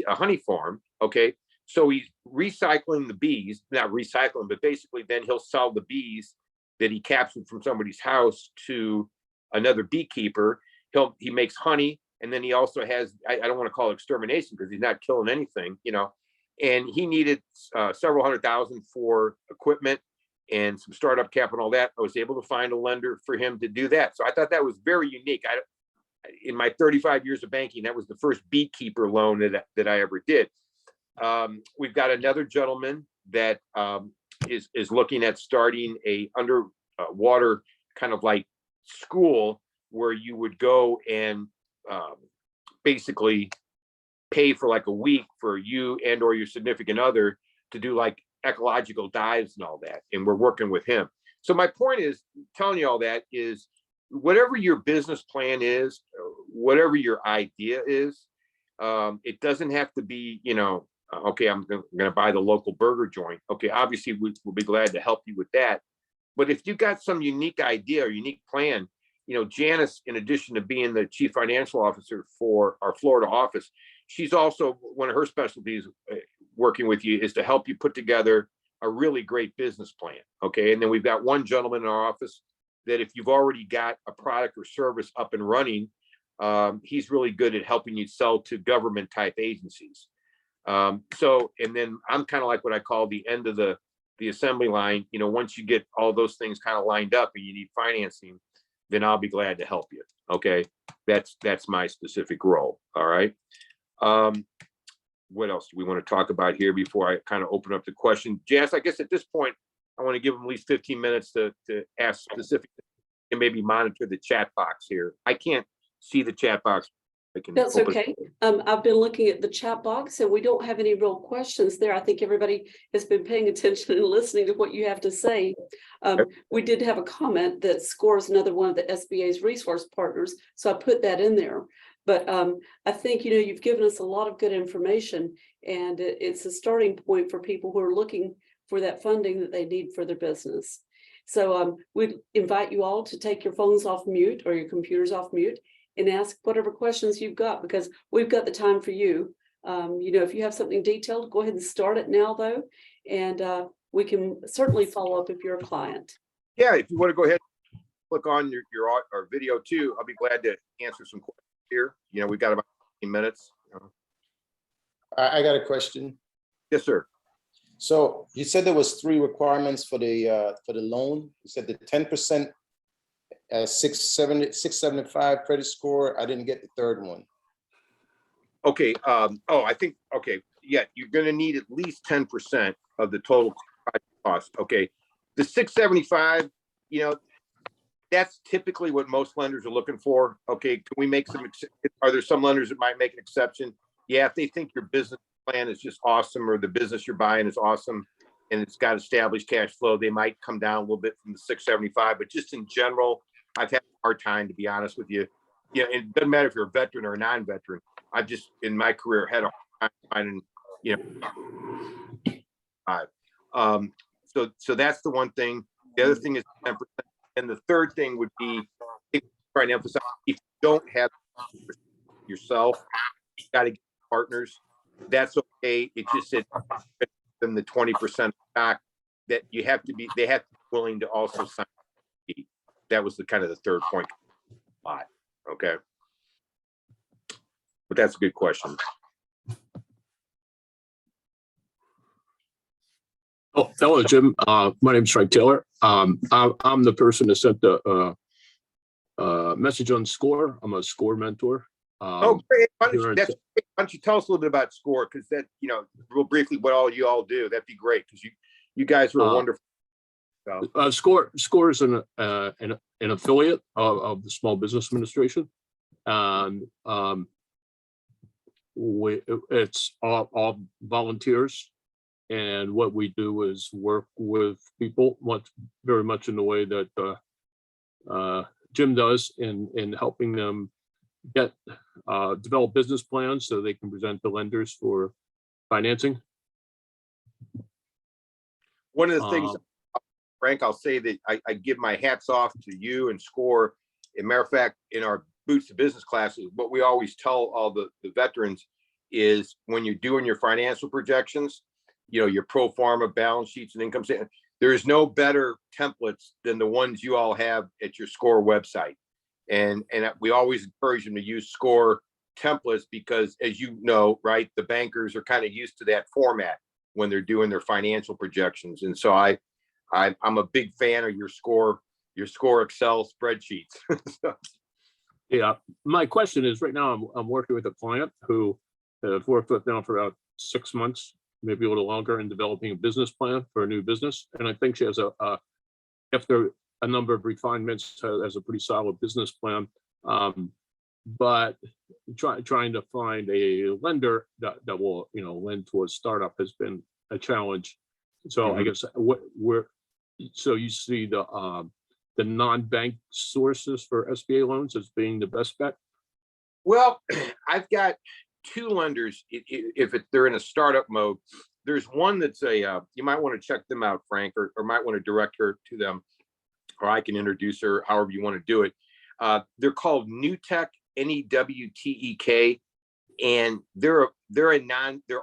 honey farm. Okay. So he's recycling the bees, not recycling, but basically then he'll sell the bees that he captured from somebody's house to another beekeeper. He makes honey. And then he also has, I don't want to call it extermination because he's not killing anything, you know, and he needed several $100,000 for equipment and some startup capital and all that. I was able to find a lender for him to do that. So I thought that was very unique. In my 35 years of banking, that was the first beekeeper loan that I ever did. We've got another gentleman that is looking at starting a underwater kind of like school where you would go and basically pay for like a week for you and or your significant other to do like ecological dives and all that. And we're working with him. So my point is telling you all that is whatever your business plan is, whatever your idea is, it doesn't have to be, you know, okay, I'm going to buy the local burger joint. Okay, obviously we'll be glad to help you with that. But if you've got some unique idea or unique plan, you know, Janice, in addition to being the chief financial officer for our Florida office, she's also, one of her specialties working with you is to help you put together a really great business plan. Okay. And then we've got one gentleman in our office that if you've already got a product or service up and running, he's really good at helping you sell to government type agencies. So, and then I'm kind of like what I call the end of the assembly line. You know, once you get all those things kind of lined up and you need financing, then I'll be glad to help you. Okay. That's my specific role. All right. What else do we want to talk about here before I kind of open up the question? Janice, I guess at this point, I want to give them at least 15 minutes to ask specific and maybe monitor the chat box here. I can't see the chat box. That's okay. I've been looking at the chat box and we don't have any real questions there. I think everybody has been paying attention and listening to what you have to say. We did have a comment that SCORE is another one of the SBA's resource partners. So I put that in there. But I think, you know, you've given us a lot of good information and it's a starting point for people who are looking for that funding that they need for their business. So we invite you all to take your phones off mute or your computers off mute and ask whatever questions you've got, because we've got the time for you. You know, if you have something detailed, go ahead and start it now, though, and we can certainly follow up if you're a client. Yeah, if you want to go ahead and click on your our video too, I'll be glad to answer some questions here. You know, we've got about 15 minutes. I got a question. Yes, sir. So you said there was 3 requirements for the loan. You said the 10%. 675 credit score. I didn't get the third one. Okay. I think, okay. Yeah, you're going to need at least 10% of the total cost. Okay. The 675, you know, that's typically what most lenders are looking for. Okay. Can we make are there some lenders that might make an exception? Yeah. If they think your business plan is just awesome or the business you're buying is awesome and it's got established cash flow, they might come down a little bit from the 675, but just in general, I've had a hard time, to be honest with you. Yeah, it doesn't matter if you're a veteran or a non-veteran. I've just, in my career, had a hard time finding, you know, so that's the one thing. The other thing is 10%. And the third thing would be, trying to emphasize, if you don't have yourself, you got to get partners. That's okay. It just said in the 20% stock that you have to be, they have to be willing to also sign. That was the kind of the third point. Okay. But that's a good question. Oh, hello, Jim. My name's Frank Taylor. I'm the person that sent the message on SCORE. I'm a SCORE mentor. Oh, great. here in- Why don't you tell us a little bit about SCORE? Because that, real briefly, what all you all do, that'd be great. Because you guys are wonderful. So, SCORE is an affiliate of the Small Business Administration. And it's all volunteers. And what we do is work with people very much in the way that Jim does in helping them develop business plans so they can present to lenders for financing. one of the things, Frank, I'll say that I give my hats off to you and SCORE. As a matter of fact, in our Boots to Business classes, what we always tell all the veterans is when you're doing your financial projections, your pro forma balance sheets and income statement, there's no better templates than the ones you all have at your SCORE website. And we always encourage them to use SCORE templates because, as you know, right, the bankers are kind of used to that format when they're doing their financial projections. And so I'm a big fan of your SCORE Excel spreadsheets. Yeah, my question is, right now I'm working with a client who I've worked with now for about 6 months, maybe a little longer, in developing a business plan for a new business. And I think she has after a number of refinements, has a pretty solid business plan. But trying to find a lender that will, lend towards startup has been a challenge. So I guess so you see the non-bank sources for SBA loans as being the best bet? Well, I've got two lenders. If they're in a startup mode, there's one that's you might want to check them out, Frank, or might want to direct her to them, or I can introduce her, however you want to do it. They're called NewTek, NEWTEK, and they're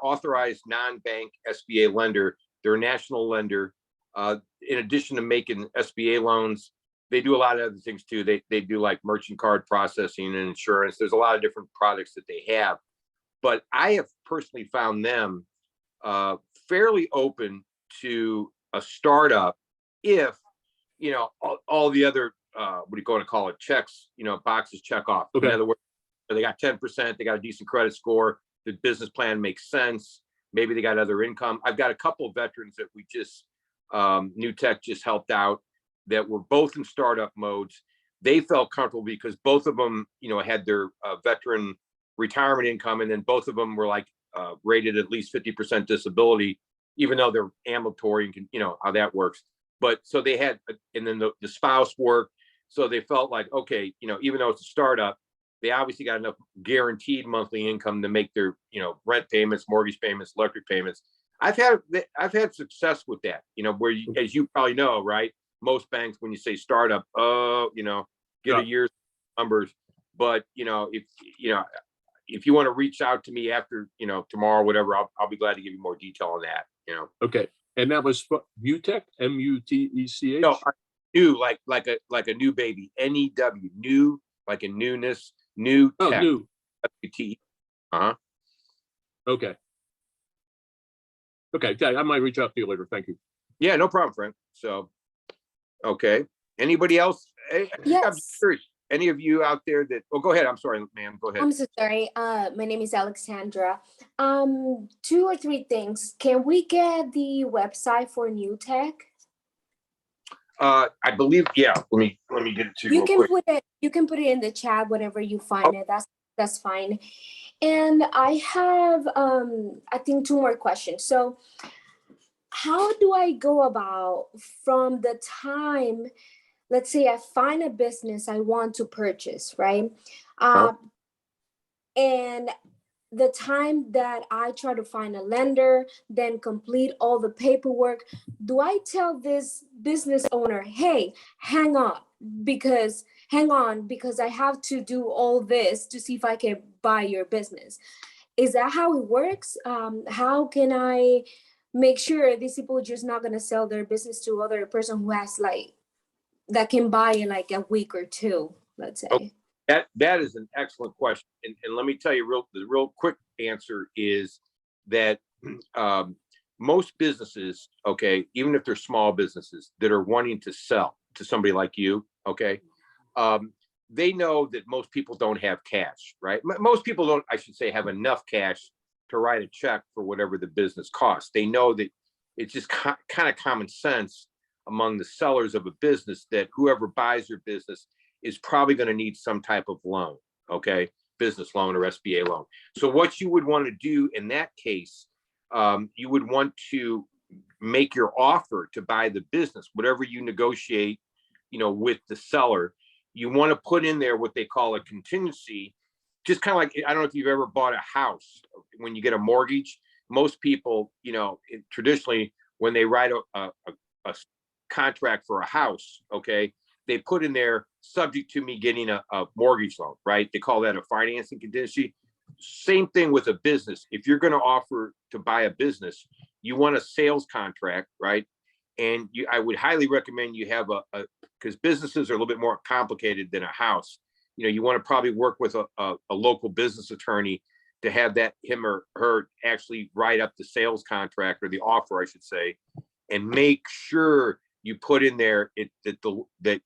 authorized non-bank SBA lender. They're a national lender. In addition to making SBA loans, they do a lot of other things too. They do like merchant card processing and insurance. There's a lot of different products that they have. But I have personally found them fairly open to a startup if, all the other, what do you want to call it, checks, boxes check off. Okay. In other words, they got 10%, they got a decent credit score, the business plan makes sense. Maybe they got other income. I've got a couple of veterans that we just, NewTek just helped out that were both in startup modes. They felt comfortable because both of them, had their veteran retirement income, and then both of them were like rated at least 50% disability, even though they're ambulatory and can, how that works. But so they had, and then the spouse worked. So they felt like, okay, even though it's a startup, they obviously got enough guaranteed monthly income to make their, rent payments, mortgage payments, electric payments. I've had success with that, where you, as you probably know, right? Most banks, when you say startup, get a year's numbers. But, if you want to reach out to me after, tomorrow, whatever, I'll be glad to give you more detail on that, Okay. And that was NewTek, MUTECH? No, new, like a new baby, NEW, new, like a newness, new Oh, tech. new. WTE. Okay. Okay, I might reach out to you later. Thank you. Yeah, no problem, Frank. So, okay. Anybody else? I'm Yes. curious. Any of you out there that, go ahead. I'm sorry, ma'am. Go ahead. I'm so sorry. My name is Alexandra. 2 or 3 things. Can we get the website for NewTek? I believe, yeah. Let me get it to you You real can quick. put it. You can put it in the chat whenever you find it. That's fine. And I have I think 2 more questions. So, how do I go about from the time? Let's say I find a business I want to purchase, right? And the time that I try to find a lender, then complete all the paperwork, do I tell this business owner, hey, hang on, because I have to do all this to see if I can buy your business? Is that how it works? How can I make sure these people are just not going to sell their business to other person who has that can buy in like a week or 2, let's say? Okay. That is an excellent question. And let me tell you the real quick answer is that most businesses, okay, even if they're small businesses that are wanting to sell to somebody like you, okay, they know that most people don't have cash, right? Most people don't, I should say, have enough cash to write a check for whatever the business costs. They know that it's just kind of common sense among the sellers of a business that whoever buys your business is probably going to need some type of loan, okay? Business loan or SBA loan. So what you would want to do in that case, you would want to make your offer to buy the business, whatever you negotiate, with the seller. You want to put in there what they call a contingency, just kind of like, I don't know if you've ever bought a house. When you get a mortgage, most people, traditionally, when they write a contract for a house, okay, they put in there subject to me getting a mortgage loan, right? They call that a financing contingency. Same thing with a business. If you're going to offer to buy a business, you want a sales contract, right? And I would highly recommend you have because businesses are a little bit more complicated than a house. You want to probably work with a local business attorney to have him or her actually write up the sales contract, or the offer, I should say, and make sure you put in there that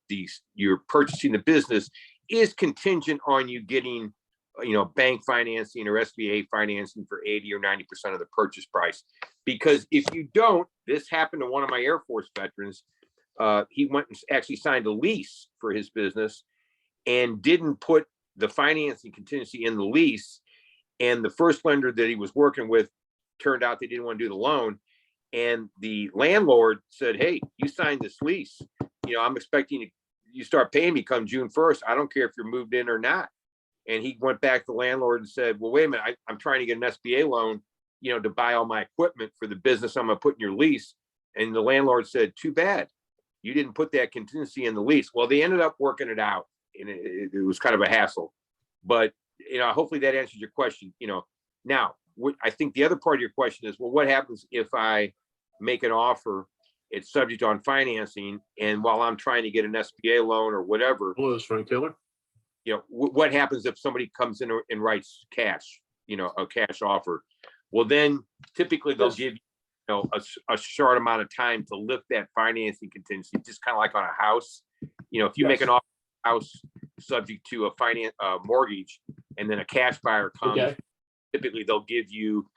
you're purchasing the business is contingent on you getting, bank financing or SBA financing for 80 or 90% of the purchase price. Because if you don't, this happened to one of my Air Force veterans. He went and actually signed a lease for his business and didn't put the financing contingency in the lease. And the first lender that he was working with turned out they didn't want to do the loan. And the landlord said, "Hey, you signed this lease. I'm expecting you start paying me come June 1st. I don't care if you're moved in or not." And he went back to the landlord and said, "Well, wait a minute, I'm trying to get an SBA loan, to buy all my equipment for the business I'm going to put in your lease." And the landlord said, "Too bad. You didn't put that contingency in the lease." Well, they ended up working it out, and it was kind of a hassle. But, hopefully that answers your question. Now, I think the other part of your question is, well, what happens if I make an offer, it's subject on financing, and while I'm trying to get an SBA loan or whatever, Hello, this is Frank Taylor. What happens if somebody comes in and writes cash, a cash offer? Well, then typically they'll give you, a short amount of time to lift that financing contingency, just kind of like on a house. If you make an offer house subject to a mortgage, and then a cash buyer comes, Okay. typically they'll give you.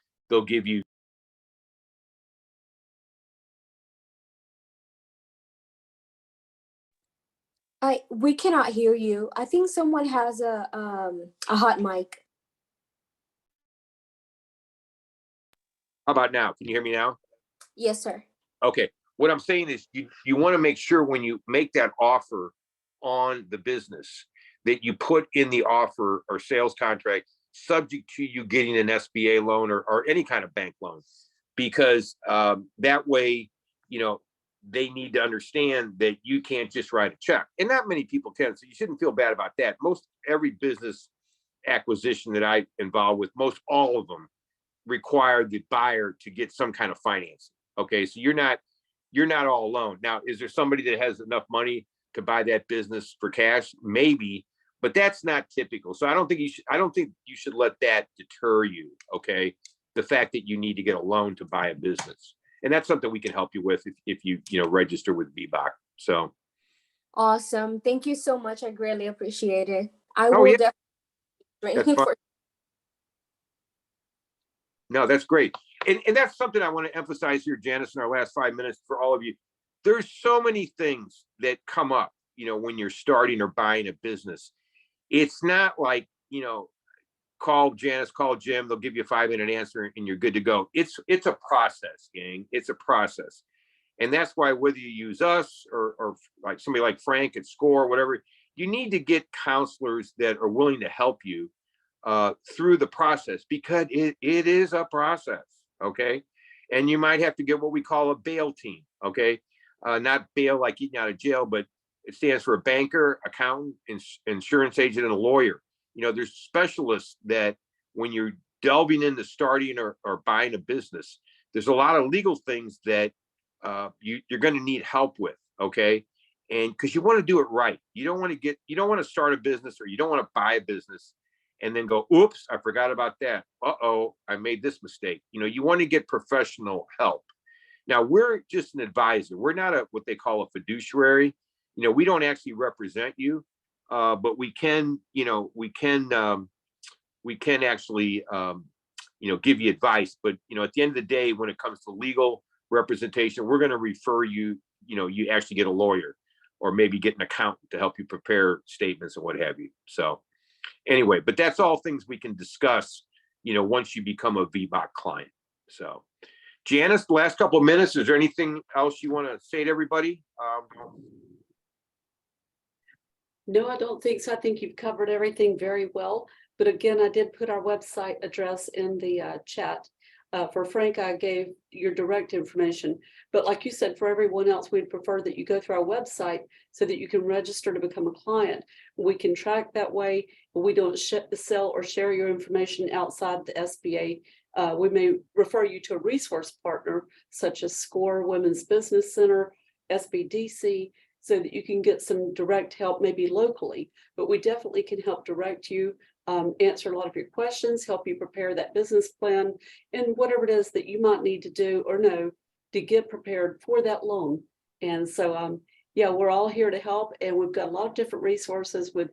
We cannot hear you. I think someone has a hot mic. How about now? Can you hear me now? Yes, sir. Okay. What I'm saying is you want to make sure when you make that offer on the business that you put in the offer or sales contract subject to you getting an SBA loan or any kind of bank loan, because that way, they need to understand that you can't just write a check, and not many people can. So you shouldn't feel bad about that. Every business acquisition that I involve with, most all of them require the buyer to get some kind of financing. Okay. So you're not all alone. Now, is there somebody that has enough money to buy that business for cash? Maybe, but that's not typical. So I don't think you should let that deter you. Okay. The fact that you need to get a loan to buy a business. And that's something we can help you with if you register with VBOC. So Awesome. Thank you so much. I greatly appreciate it. I Oh, will yeah. definitely That's fine. No, that's great. And that's something I want to emphasize here, Janice, in our last 5 minutes for all of you. There's so many things that come up, when you're starting or buying a business. It's not like, call Janice, call Jim, they'll give you a 5-minute answer and you're good to go. It's a process, gang. It's a process. And that's why whether you use us or like somebody like Frank at SCORE, whatever, you need to get counselors that are willing to help you through the process, because it is a process. Okay. And you might have to get what we call a bail team. Okay. Not bail like getting out of jail, but it stands for a banker, accountant, insurance agent, and a lawyer. There's specialists that when you're delving into starting or buying a business, there's a lot of legal things that you're going to need help with. Okay. And because you want to do it right. You don't want to start a business, or you don't want to buy a business and then go, oops, I forgot about that. Uh-oh, I made this mistake. You want to get professional help. Now, we're just an advisor. We're not what they call a fiduciary. We don't actually represent you. but we can, we can actually, give you advice. But, at the end of the day, when it comes to legal representation, we're going to refer you, you actually get a lawyer or maybe get an accountant to help you prepare statements and what have you. So anyway, but that's all things we can discuss, once you become a VBOC client. So Janice, the last couple of minutes, is there anything else you want to say to everybody? No, I don't think so. I think you've covered everything very well. But again, I did put our website address in the chat. For Frank, I gave your direct information. But like you said, for everyone else, we'd prefer that you go through our website so that you can register to become a client. We can track that way. We don't sell or share your information outside the SBA. We may refer you to a resource partner such as SCORE Women's Business Center, SBDC, so that you can get some direct help maybe locally. But we definitely can help direct you, answer a lot of your questions, help you prepare that business plan, and whatever it is that you might need to do or know to get prepared for that loan. And so, yeah, we're all here to help, and we've got a lot of different resources with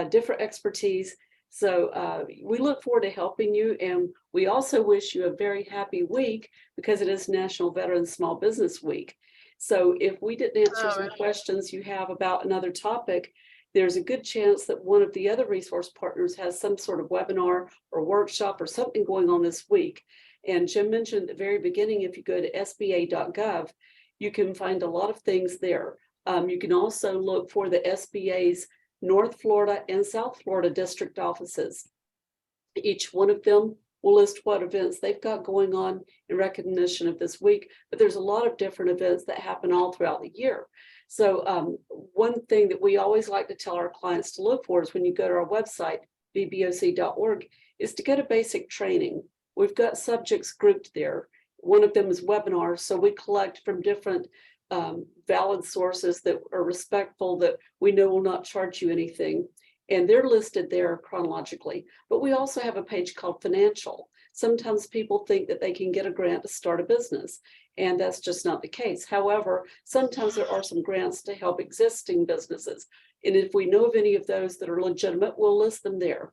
different expertise. So we look forward to helping you, and we also wish you a very happy week because it is National Veterans Small Business Week. So if we didn't answer some questions you have about another topic, there's a good chance that one of the other resource partners has some sort of webinar or workshop or something going on this week. And Jim mentioned at the very beginning, if you go to sba.gov, you can find a lot of things there. You can also look for the SBA's North Florida and South Florida district offices. Each one of them will list what events they've got going on in recognition of this week, but there's a lot of different events that happen all throughout the year. So one thing that we always like to tell our clients to look for is when you go to our website, vboc.org, is to get a basic training. We've got subjects grouped there. One of them is webinars, so we collect from different valid sources that are respectful, that we know will not charge you anything. And they're listed there chronologically. But we also have a page called financial. Sometimes people think that they can get a grant to start a business, and that's just not the case. However, sometimes there are some grants to help existing businesses. And if we know of any of those that are legitimate, we'll list them there.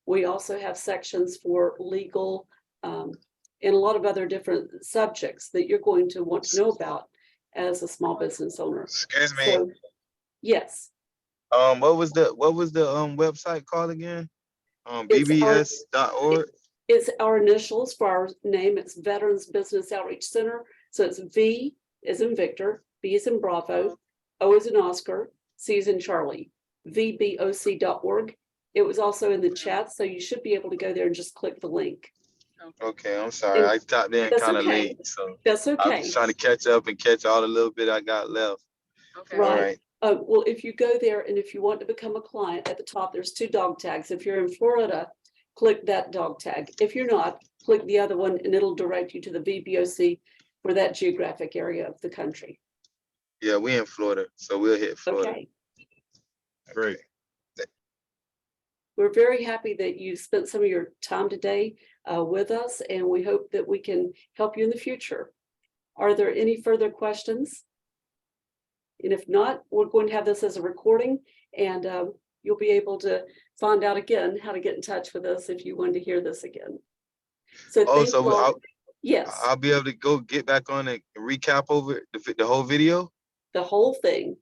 We also have sections for legal and a lot of other different subjects that you're going to want to know about as a small business owner. Excuse me. So, yes. What was the website called again? BBS.org. It's our initials for our name. It's Veterans Business Outreach Center. So it's V as in Victor, B as in Bravo, O as in Oscar, C as in Charlie, VBOC.org. It was also in the chat, so you should be able to go there and just click the link. Okay, I'm sorry. I tapped in kind of late, so that's okay. I'm just trying to catch up and catch all the little bit I got left. Okay. Right. Well, if you go there and if you want to become a client, at the top, there's 2 dog tags. If you're in Florida, click that dog tag. If you're not, click the other one and it'll direct you to the VBOC for that geographic area of the country. Yeah, we in Florida, so we'll hit Florida. Okay. Great. We're very happy that you spent some of your time today with us, and we hope that we can help you in the future. Are there any further questions? And if not, we're going to have this as a recording, and you'll be able to find out again how to get in touch with us if you want to hear this again. So yes, I'll be able to go get back on and recap over the whole video. The whole thing.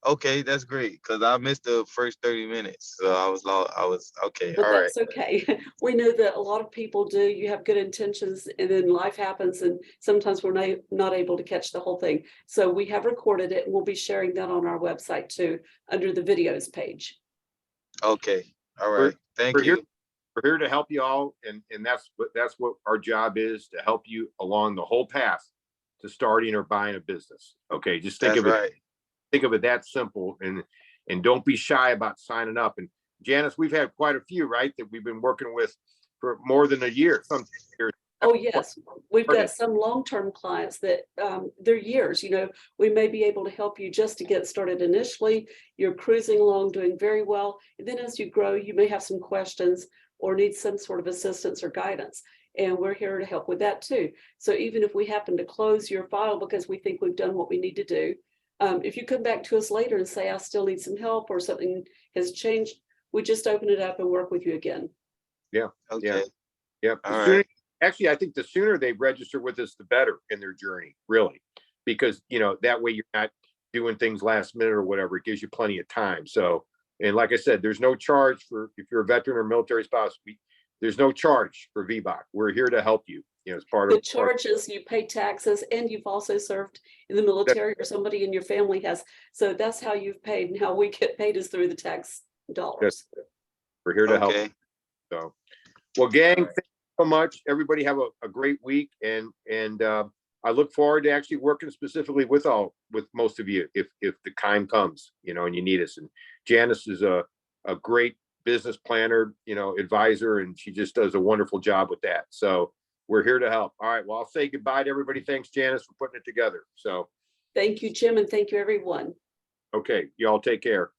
Okay, that's great, because I missed the first 30 minutes. So I was okay. But all that's right. Okay. We know that a lot of people do. You have good intentions, and then life happens, and sometimes we're not able to catch the whole thing. So we have recorded it, and we'll be sharing that on our website too, under the videos page. Okay. All right. Thank you. We're here to help you all, and that's what our job is, to help you along the whole path to starting or buying a business. Okay, just think of it. Think of it that simple, and don't be shy about signing up. And Janice, we've had quite a few, right, that we've been working with for more than a year. Some years. Oh yes, we've got some long-term clients that they're years. We may be able to help you just to get started initially. You're cruising along, doing very well, and then as you grow, you may have some questions or need some sort of assistance or guidance. And we're here to help with that too. So even if we happen to close your file because we think we've done what we need to do, if you come back to us later and say, I still need some help or something has changed, we just open it up and work with you again. Okay. Yep. All The sooner- right. Actually, I think the sooner they register with us, the better in their journey, really. Because, that way you're not doing things last minute or whatever. It gives you plenty of time. So, and like I said, there's no charge for, if you're a veteran or military spouse, there's no charge for VBOC. We're here to help you, as part The of. charges, you pay taxes, and you've also served in the military, or somebody in your family has. So that's how you've paid, and how we get paid is through the tax dollars. We're here to help. Okay. So, well, gang, thank you so much. Everybody have a great week, and I look forward to actually working specifically with most of you if the time comes, and you need us. And Janice is a great business planner, advisor, and she just does a wonderful job with that. So we're here to help. All right. Well, I'll say goodbye to everybody. Thanks, Janice, for putting it together. So, Thank you, Jim, and thank you, everyone. okay, y'all take care.